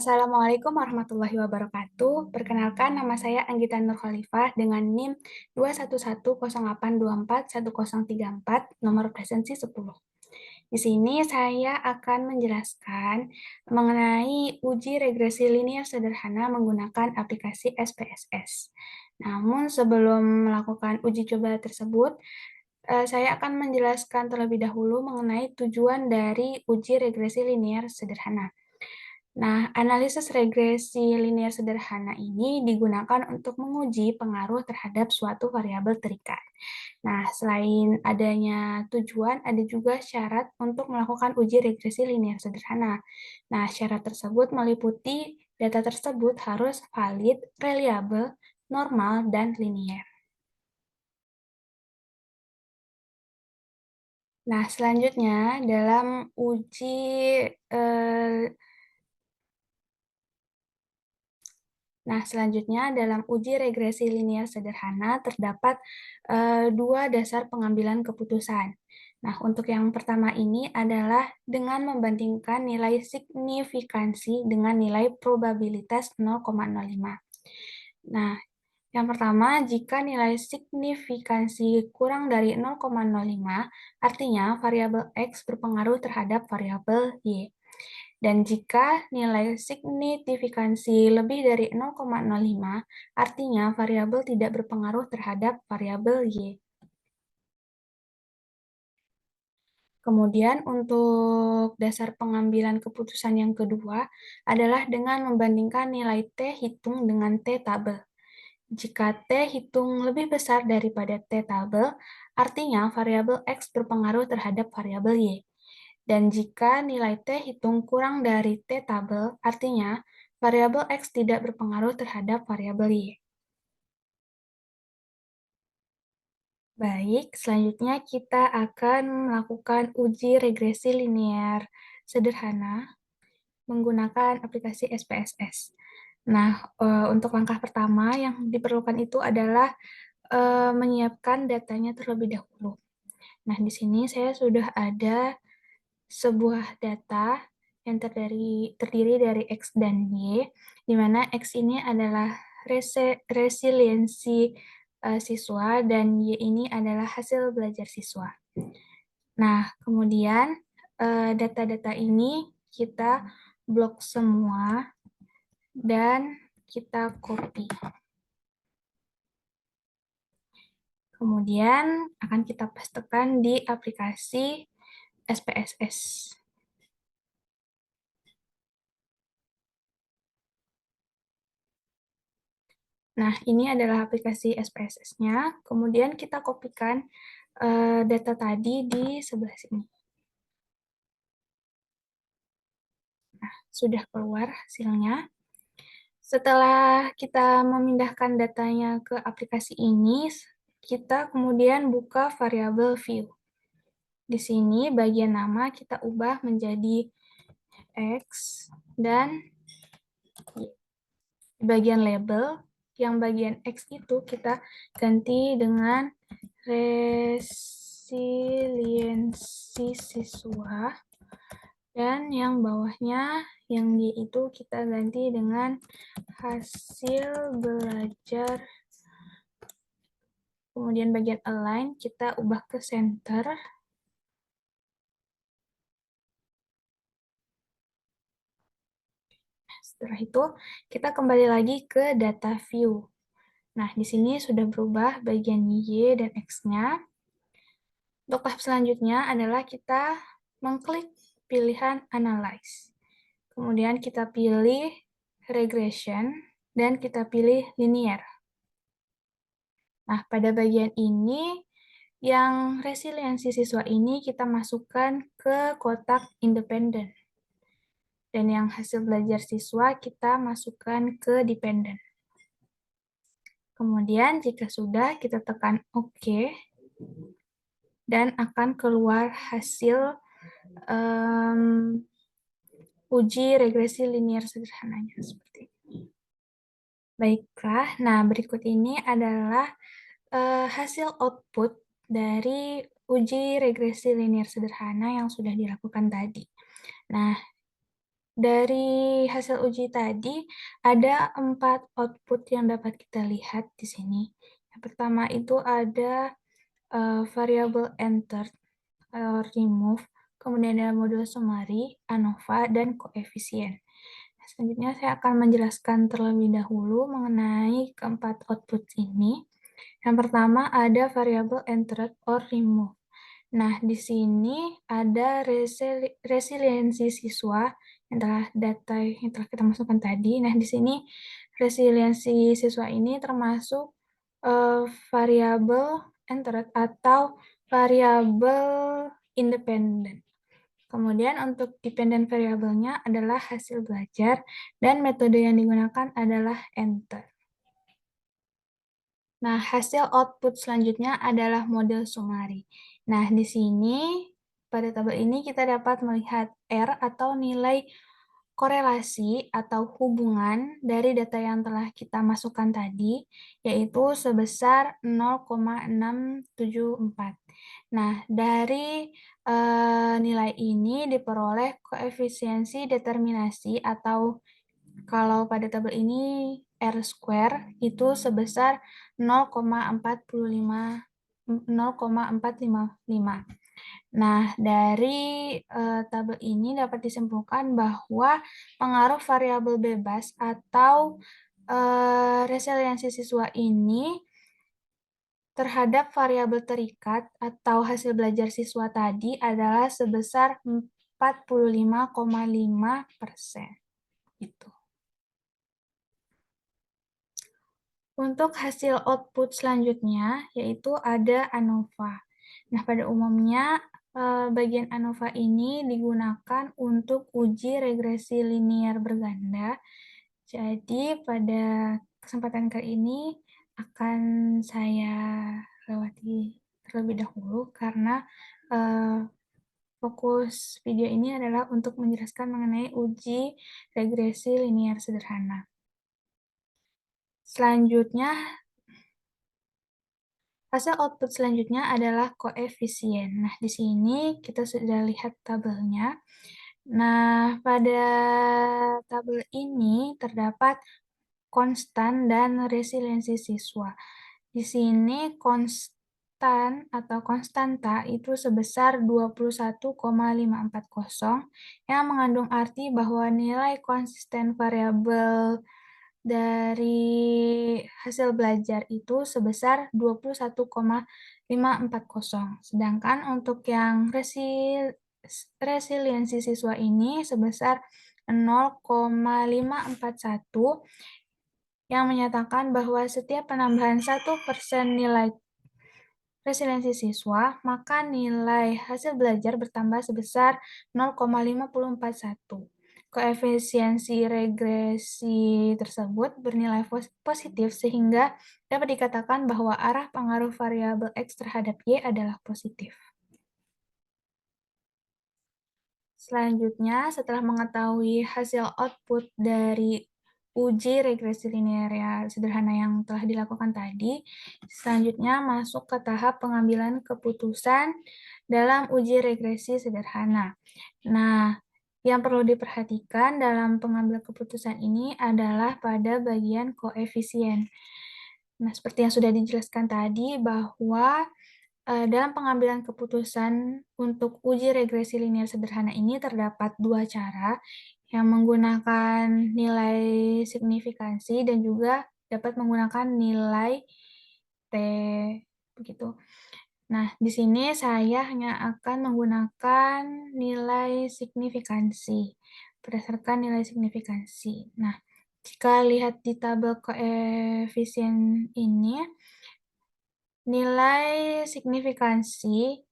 Assalamualaikum warahmatullahi wabarakatuh. Perkenalkan, nama saya Anggita Nur Khalifah dengan NIM 21108241034, nomor presensi 10. Di sini saya akan menjelaskan mengenai uji regresi linear sederhana menggunakan aplikasi SPSS. Namun sebelum melakukan uji coba tersebut, saya akan menjelaskan terlebih dahulu mengenai tujuan dari uji regresi linear sederhana. Nah, analisis regresi linear sederhana ini digunakan untuk menguji pengaruh terhadap suatu variabel terikat. Nah, selain adanya tujuan, ada juga syarat untuk melakukan uji regresi linear sederhana. Nah, syarat tersebut meliputi data tersebut harus valid, reliable, normal, dan linear. Nah, selanjutnya dalam uji eh, dalam uji regresi linear sederhana terdapat dua dasar pengambilan keputusan. Nah, untuk yang pertama ini adalah dengan membandingkan nilai signifikansi dengan nilai probabilitas 0,05. Nah, yang pertama, jika nilai signifikansi kurang dari 0,05, artinya variabel X berpengaruh terhadap variabel Y. Dan jika nilai signifikansi lebih dari 0,05, artinya variabel tidak berpengaruh terhadap variabel Y. Kemudian untuk dasar pengambilan keputusan yang kedua adalah dengan membandingkan nilai T hitung dengan T tabel. Jika T hitung lebih besar daripada T tabel, artinya variabel X berpengaruh terhadap variabel Y. Dan jika nilai T hitung kurang dari T tabel, artinya variabel X tidak berpengaruh terhadap variabel Y. Baik, selanjutnya kita akan melakukan uji regresi linear sederhana menggunakan aplikasi SPSS. Nah, untuk langkah pertama yang diperlukan itu adalah menyiapkan datanya terlebih dahulu. Nah, di sini saya sudah ada sebuah data yang terdiri dari X dan Y, di mana X ini adalah resiliensi siswa dan Y ini adalah hasil belajar siswa. Nah, kemudian data-data ini kita blok semua dan kita copy. Kemudian akan kita pastekan di aplikasi SPSS. Nah, ini adalah aplikasi SPSS-nya. Kemudian kita kopikan data tadi di sebelah sini. Nah, sudah keluar hasilnya. Setelah kita memindahkan datanya ke aplikasi ini, kita kemudian buka variabel view. Di sini bagian nama kita ubah menjadi X dan Y. Di bagian label, yang bagian X itu kita ganti dengan resiliensi siswa, dan yang bawahnya yang Y itu kita ganti dengan hasil belajar. Kemudian bagian align kita ubah ke center. Setelah itu kita kembali lagi ke data view. Nah, di sini sudah berubah bagian Y dan X-nya. Untuk tahap selanjutnya adalah kita mengklik pilihan Analyze. Kemudian kita pilih Regression, dan kita pilih Linear. Nah, pada bagian ini, yang resiliensi siswa ini kita masukkan ke kotak independen. Dan yang hasil belajar siswa kita masukkan ke dependen. Kemudian jika sudah, kita tekan OK. Dan akan keluar hasil uji regresi linear sederhananya seperti ini. Baiklah, nah berikut ini adalah hasil output dari uji regresi linear sederhana yang sudah dilakukan tadi. Nah, Dari hasil uji tadi, ada 4 output yang dapat kita lihat di sini. Yang pertama itu ada variabel entered or remove, kemudian ada modul summary, ANOVA, dan koefisien. Selanjutnya saya akan menjelaskan terlebih dahulu mengenai keempat output ini. Yang pertama ada variabel entered or remove. Nah, di sini ada resiliensi siswa yang telah kita masukkan tadi. Nah, di sini resiliensi siswa ini termasuk variabel entered atau variabel independen. Kemudian untuk dependent variabelnya adalah hasil belajar dan metode yang digunakan adalah enter. Nah, hasil output selanjutnya adalah model summary. Nah, di sini pada tabel ini kita dapat melihat R atau nilai korelasi atau hubungan dari data yang telah kita masukkan tadi, yaitu sebesar 0,674. Nah, dari nilai ini diperoleh koefisiensi determinasi atau kalau pada tabel ini R square itu sebesar 0,455. Nah, dari tabel ini dapat disimpulkan bahwa pengaruh variabel bebas atau resiliensi siswa ini terhadap variabel terikat atau hasil belajar siswa tadi adalah sebesar 45,5%. Gitu. Untuk hasil output selanjutnya, yaitu ada ANOVA. Nah, pada umumnya, bagian ANOVA ini digunakan untuk uji regresi linier berganda. Jadi, pada kesempatan kali ini akan saya lewati terlebih dahulu, karena fokus video ini adalah untuk menjelaskan mengenai uji regresi linier sederhana. Selanjutnya, hasil output selanjutnya adalah koefisien. Nah, di sini kita sudah lihat tabelnya. Nah, pada tabel ini terdapat konstan dan resiliensi siswa. Di sini konstan atau konstanta itu sebesar 21,540 yang mengandung arti bahwa nilai konsisten variabel dari hasil belajar itu sebesar 21,540. Sedangkan untuk yang resiliensi siswa ini sebesar 0,541 yang menyatakan bahwa setiap penambahan 1% nilai resiliensi siswa, maka nilai hasil belajar bertambah sebesar 0,5041. Koefisiensi regresi tersebut bernilai positif sehingga dapat dikatakan bahwa arah pengaruh variabel X terhadap Y adalah positif. Selanjutnya, setelah mengetahui hasil output dari uji regresi linear sederhana yang telah dilakukan tadi, selanjutnya masuk ke tahap pengambilan keputusan dalam uji regresi sederhana. Nah, yang perlu diperhatikan dalam pengambil keputusan ini adalah pada bagian koefisien. Nah, seperti yang sudah dijelaskan tadi bahwa dalam pengambilan keputusan untuk uji regresi linear sederhana ini terdapat dua cara yang menggunakan nilai signifikansi dan juga dapat menggunakan nilai T begitu. Nah, di sini saya hanya akan menggunakan nilai signifikansi, berdasarkan nilai signifikansi. Nah, jika lihat di tabel koefisien ini, nilai signifikansi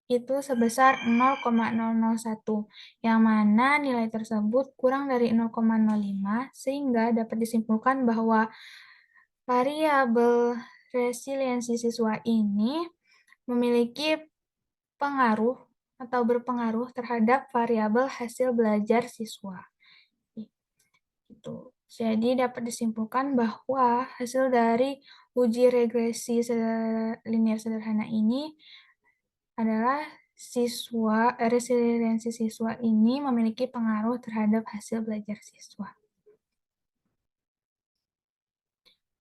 itu sebesar 0,001, yang mana nilai tersebut kurang dari 0,05, sehingga dapat disimpulkan bahwa variabel resiliensi siswa ini memiliki pengaruh atau berpengaruh terhadap variabel hasil belajar siswa. Gitu. Jadi dapat disimpulkan bahwa hasil dari uji regresi linear sederhana ini adalah resiliensi siswa ini memiliki pengaruh terhadap hasil belajar siswa.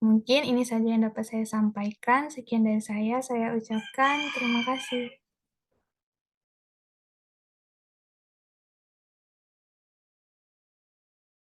Mungkin ini saja yang dapat saya sampaikan. Sekian dari saya ucapkan terima kasih.